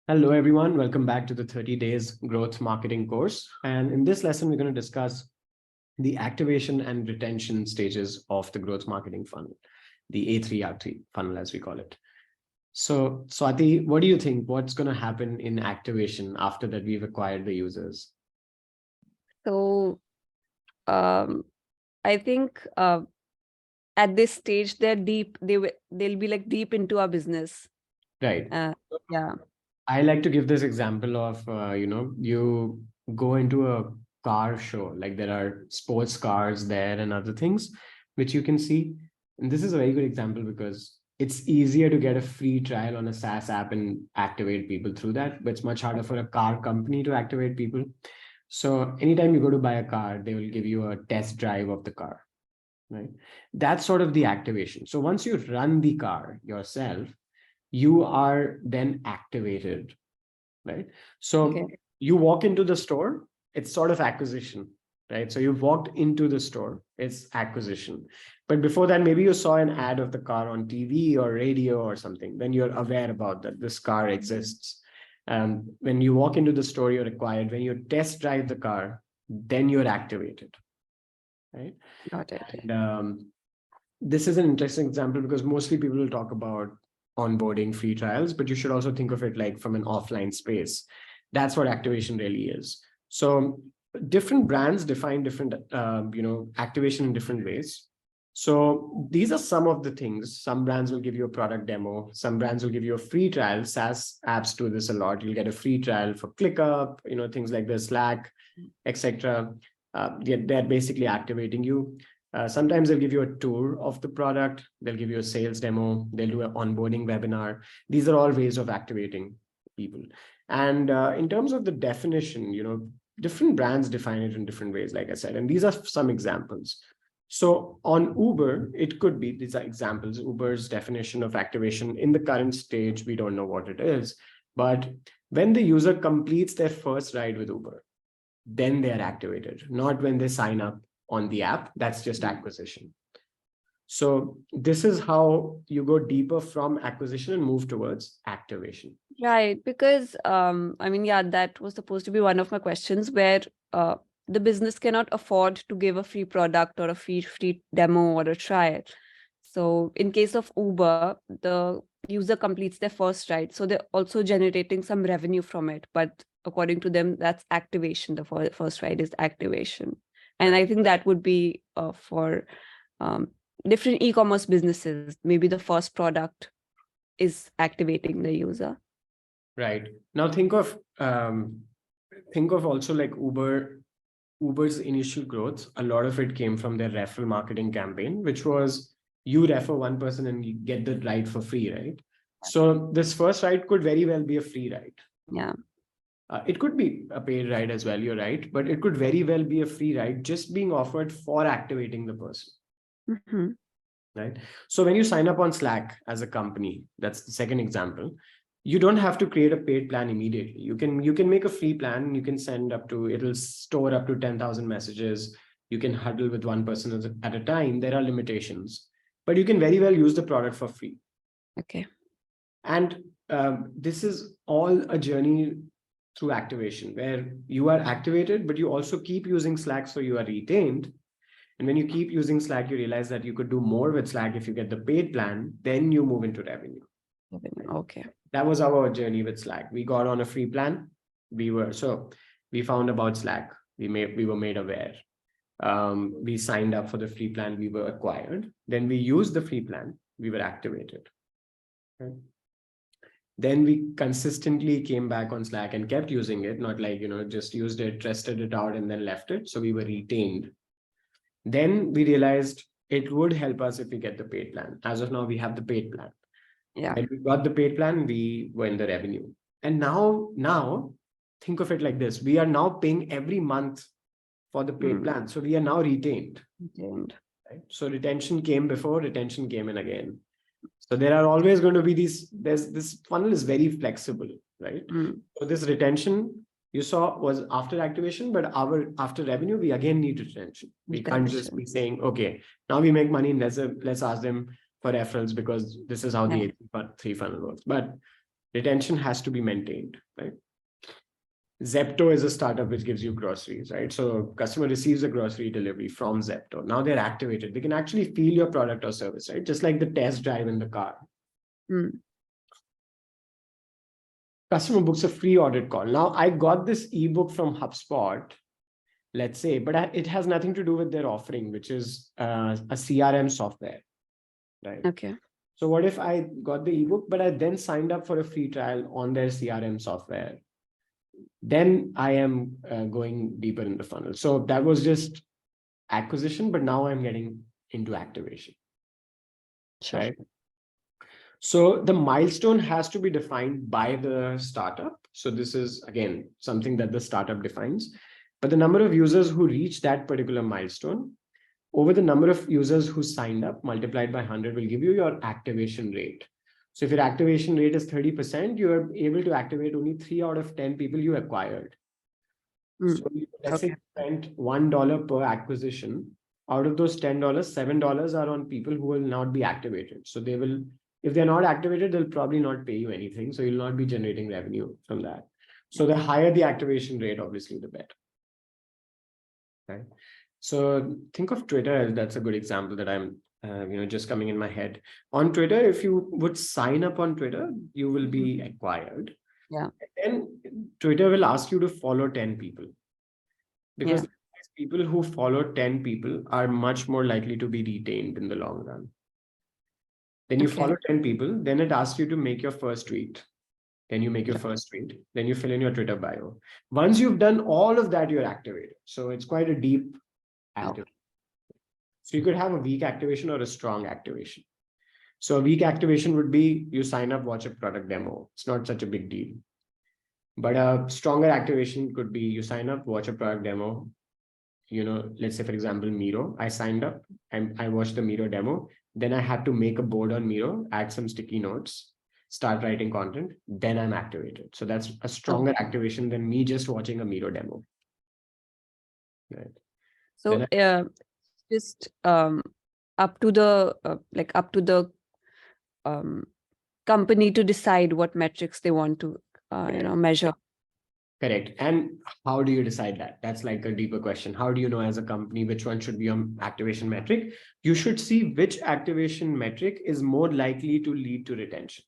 Hello, everyone. Welcome back to the 30 Days Growth Marketing course. And in this lesson, we're going to discuss the activation and retention stages of the growth marketing funnel, the A3R3 funnel, as we call it. So, Swati, what do you think? What's going to happen in activation after that we've acquired the users? So I think at this stage they'll be like deep into our business. Right. Yeah. I like to give this example of, you go into a car show, like there are sports cars there and other things which you can see. And this is a very good example because it's easier to get a free trial on a SaaS app and activate people through that, but it's much harder for a car company to activate people. So anytime you go to buy a car, they will give you a test drive of the car, right? That's sort of the activation. So once you run the car yourself, you are then activated, right? So you walk into the store, it's sort of acquisition, right? So you've walked into the store, it's acquisition. But before that, maybe you saw an ad of the car on TV or radio or something. Then you're aware about that this car exists. When you walk into the store, you're acquired. When you test drive the car, then you're activated, right? Got it. And this is an interesting example because mostly people will talk about onboarding free trials, but you should also think of it like from an offline space. That's what activation really is. So different brands define different, activation in different ways. So these are some of the things. Some brands will give you a product demo. Some brands will give you a free trial. SaaS apps do this a lot. You'll get a free trial for ClickUp, things like the Slack, etc. They're basically activating you. Sometimes they'll give you a tour of the product. They'll give you a sales demo. They'll do an onboarding webinar. These are all ways of activating people. And in terms of the definition, different brands define it in different ways, like I said, and these are some examples. So on Uber, it could be, these are examples, Uber's definition of activation in the current stage, we don't know what it is, but when the user completes their first ride with Uber, then they are activated, not when they sign up on the app. That's just acquisition. So this is how you go deeper from acquisition and move towards activation. Right. Because that was supposed to be one of my questions where the business cannot afford to give a free product or a free demo or a trial. So in case of Uber, the user completes their first ride. So they're also generating some revenue from it. But according to them, that's activation. The first ride is activation. And I think that would be for different e-commerce businesses. Maybe the first product is activating the user. Right. Now think of also like Uber's initial growth. A lot of it came from their referral marketing campaign, which was you refer one person and you get the ride for free, right? So this first ride could very well be a free ride. Yeah. It could be a paid ride as well, you're right, but it could very well be a free ride just being offered for activating the person. Mm-hmm. Right? So when you sign up on Slack as a company, that's the second example, you don't have to create a paid plan immediately. You can make a free plan. You can send it'll store up to 10,000 messages. You can huddle with one person at a time. There are limitations, but you can very well use the product for free. Okay. And this is all a journey through activation where you are activated, but you also keep using Slack, so you are retained. And when you keep using Slack, you realize that you could do more with Slack if you get the paid plan, then you move into revenue. Okay. That was our journey with Slack. We got on a free plan. We found about Slack. We were made aware. We signed up for the free plan. We were acquired. Then we used the free plan. We were activated. Okay. Then we consistently came back on Slack and kept using it, not like, just used it, tested it out, and then left it. So we were retained. Then we realized it would help us if we get the paid plan. As of now, we have the paid plan. Yeah. When we got the paid plan, we were in the revenue. And now think of it like this. We are now paying every month for the paid plan. So we are now retained. Right? So retention came before, retention came in again. So there are always going to be this funnel is very flexible, right? So this retention you saw was after activation, but after revenue, we again need retention. We can't just be saying, okay, now we make money and let's ask them for referrals because this is how the 3 funnel works. But retention has to be maintained, right? Zepto is a startup which gives you groceries, right? So customer receives a grocery delivery from Zepto. Now they're activated. They can actually feel your product or service, right? Just like the test drive in the car. Customer books a free audit call. Now I got this ebook from HubSpot, let's say, but it has nothing to do with their offering, which is a CRM software, right? Okay. So what if I got the ebook, but I then signed up for a free trial on their CRM software? Then I am going deeper in the funnel. So that was just acquisition, but now I'm getting into activation. Sure. Right? So the milestone has to be defined by the startup. So this is, again, something that the startup defines. But the number of users who reach that particular milestone over the number of users who signed up multiplied by 100 will give you your activation rate. So if your activation rate is 30%, you are able to activate only 3 out of 10 people you acquired. So let's say you spent $1 per acquisition. Out of those $10, $7 are on people who will not be activated. So they will, if they're not activated, they'll probably not pay you anything. So you'll not be generating revenue from that. So the higher the activation rate, obviously, the better. Right. So think of Twitter. That's a good example that I'm, just coming in my head. On Twitter, if you would sign up on Twitter, you will be acquired. Yeah. And Twitter will ask you to follow 10 people. Because people who follow 10 people are much more likely to be retained in the long run. Then you follow 10 people, then it asks you to make your first tweet. Then you make your first tweet. Then you fill in your Twitter bio. Once you've done all of that, you're activated. So it's quite a deep activation. So you could have a weak activation or a strong activation. So a weak activation would be you sign up, watch a product demo. It's not such a big deal. But a stronger activation could be you sign up, watch a product demo. Let's say, for example, Miro. I signed up and I watched the Miro demo. Then I had to make a board on Miro, add some sticky notes, start writing content. Then I'm activated. So that's a stronger activation than me just watching a Miro demo. Right. So just up to the company to decide what metrics they want to measure. Correct. And how do you decide that? That's like a deeper question. How do you know as a company which one should be an activation metric? You should see which activation metric is more likely to lead to retention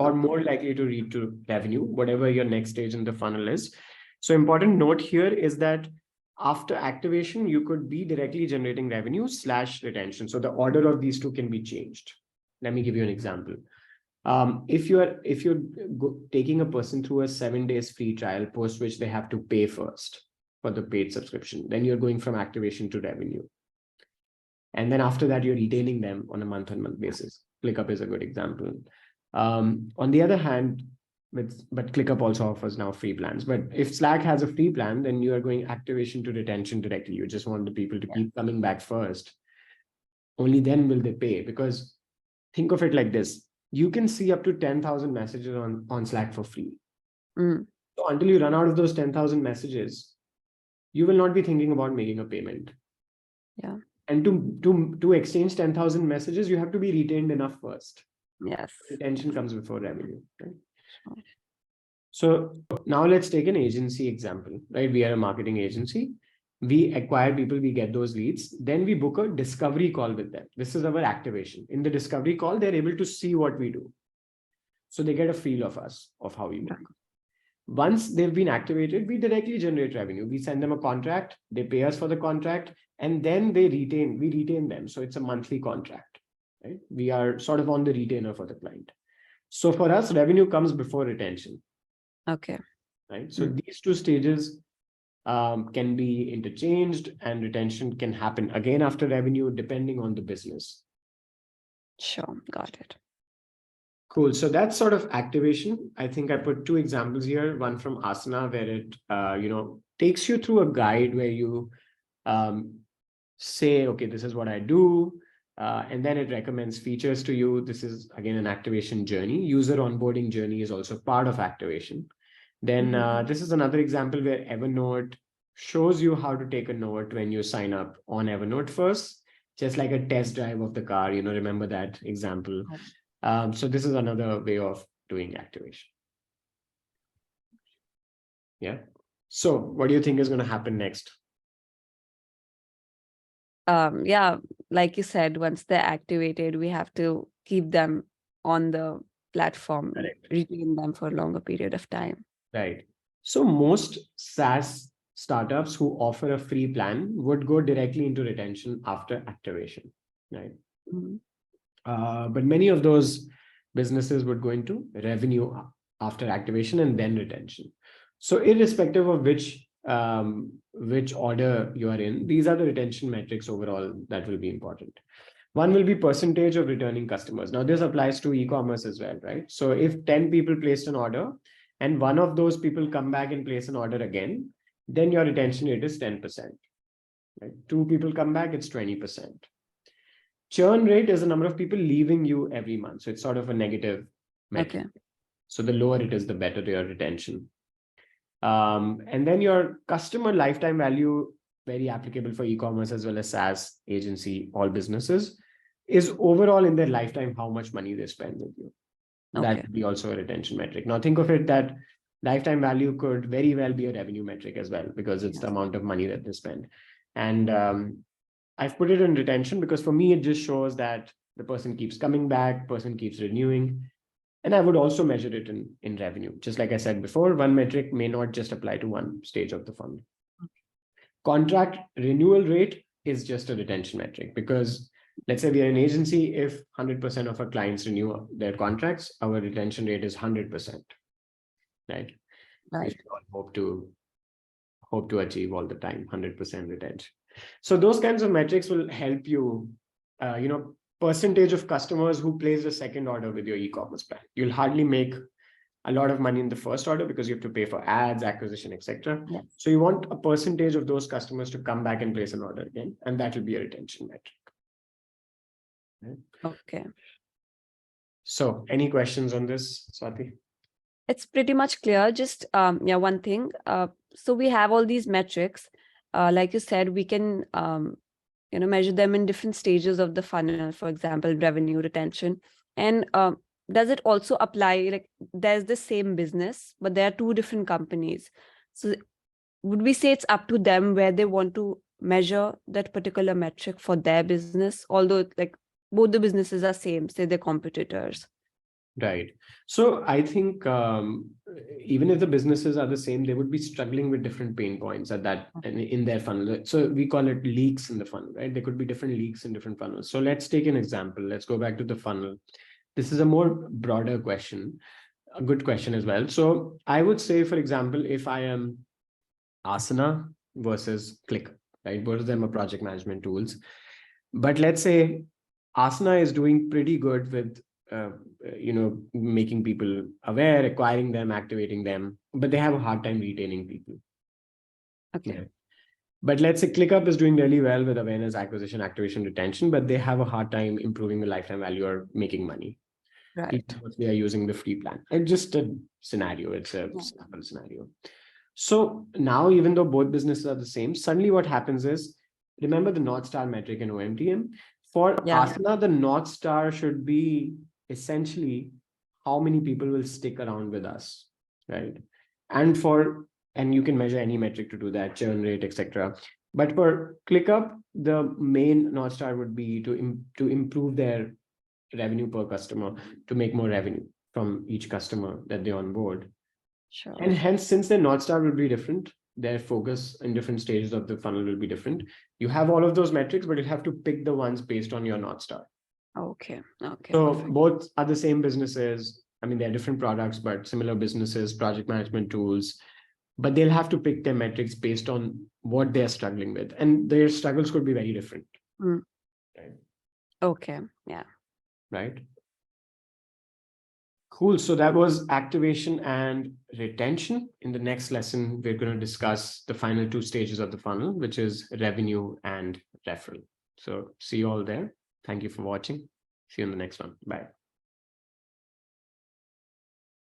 or more likely to lead to revenue, whatever your next stage in the funnel is. So important note here is that after activation, you could be directly generating revenue / retention. So the order of these two can be changed. Let me give you an example. If you're taking a person through a 7 days free trial, post which they have to pay first for the paid subscription, then you're going from activation to revenue. And then after that, you're retaining them on a month-on-month basis. ClickUp is a good example. On the other hand, but ClickUp also offers now free plans. But if Slack has a free plan, then you are going activation to retention directly. You just want the people to keep coming back first. Only then will they pay. Because think of it like this. You can see up to 10,000 messages on Slack for free. So until you run out of those 10,000 messages, you will not be thinking about making a payment. Yeah. And to exchange 10,000 messages, you have to be retained enough first. Yes. Retention comes before revenue. Right? So now let's take an agency example, right? We are a marketing agency. We acquire people, we get those leads. Then we book a discovery call with them. This is our activation. In the discovery call, they're able to see what we do. So they get a feel of us, of how we work. Once they've been activated, we directly generate revenue. We send them a contract, they pay us for the contract, and then we retain them. So it's a monthly contract, right? We are sort of on the retainer for the client. So for us, revenue comes before retention. Okay. Right. So these two stages can be interchanged, and retention can happen again after revenue, depending on the business. Sure. Got it. Cool. So that's sort of activation. I think I put 2 examples here, one from Asana, where it, takes you through a guide where you say, okay, this is what I do. And then it recommends features to you. This is, again, an activation journey. User onboarding journey is also part of activation. Then this is another example where Evernote shows you how to take a note when you sign up on Evernote first, just like a test drive of the car, remember that example. So this is another way of doing activation. Yeah. So what do you think is going to happen next? Yeah, like you said, once they're activated, we have to keep them on the platform, Correct. retain them for a longer period of time. Right. So most SaaS startups who offer a free plan would go directly into retention after activation, right? But many of those businesses would go into revenue after activation and then retention. So irrespective of which order you are in, these are the retention metrics overall that will be important. One will be percentage of returning customers. Now this applies to e-commerce as well, right? So if 10 people placed an order and one of those people come back and place an order again, then your retention rate is 10%. Right? 2 people come back, it's 20%. Churn rate is the number of people leaving you every month. So it's sort of a negative metric. Okay. So the lower it is, the better your retention. And then your customer lifetime value, very applicable for e-commerce as well as SaaS, agency, all businesses, is overall in their lifetime how much money they spend with you. That Okay. would be also a retention metric. Now think of it that lifetime value could very well be a revenue metric as well, because it's the amount of money that they spend. And I've put it in retention because for me, it just shows that the person keeps coming back, person keeps renewing. And I would also measure it in revenue. Just like I said before, one metric may not just apply to one stage of the funnel. Contract renewal rate is just a retention metric because let's say we are an agency, if 100% of our clients renew their contracts, our retention rate is 100%, right? Right. We all hope to achieve all the time 100% retention. So those kinds of metrics will help you, percentage of customers who place a second order with your e-commerce plan. You'll hardly make a lot of money in the first order because you have to pay for ads, acquisition, etc. Yes. So you want a percentage of those customers to come back and place an order again, and that will be a retention metric. Right? Okay. So any questions on this, Swati? It's pretty much clear. Just one thing. So we have all these metrics. Like you said, we can measure them in different stages of the funnel, for example, revenue, retention. And does it also apply, like there's the same business, but there are two different companies. So would we say it's up to them where they want to measure that particular metric for their business, although like both the businesses are same, say they're competitors? Right. So I think even if the businesses are the same, they would be struggling with different pain points at that in their funnel. So we call it leaks in the funnel, right? There could be different leaks in different funnels. So let's take an example. Let's go back to the funnel. This is a more broader question, a good question as well. So I would say, for example, if I am Asana versus Click, right? Both of them are project management tools. But let's say Asana is doing pretty good with making people aware, acquiring them, activating them, but they have a hard time retaining people. Okay. Yeah. But let's say ClickUp is doing really well with awareness, acquisition, activation, retention, but they have a hard time improving the lifetime value or making money. Right. Because they are using the free plan. It's just a scenario. It's a sample scenario. So now, even though both businesses are the same, suddenly what happens is, remember the North Star metric in OMTM? For Asana, the North Star should be essentially how many people will stick around with us, right? And you can measure any metric to do that, churn rate, etc. But for ClickUp, the main North Star would be to improve their revenue per customer, to make more revenue from each customer that they onboard. Sure. And hence, since their North Star will be different, their focus in different stages of the funnel will be different. You have all of those metrics, but you have to pick the ones based on your North Star. Okay. Okay. So perfect. both are the same businesses. I mean, they're different products, but similar businesses, project management tools, but they'll have to pick their metrics based on what they're struggling with. And their struggles could be very different. Mm. Right? Okay. Yeah. Right. Cool. So that was activation and retention. In the next lesson, we're going to discuss the final two stages of the funnel, which is revenue and referral. So see you all there. Thank you for watching. See you in the next one. Bye.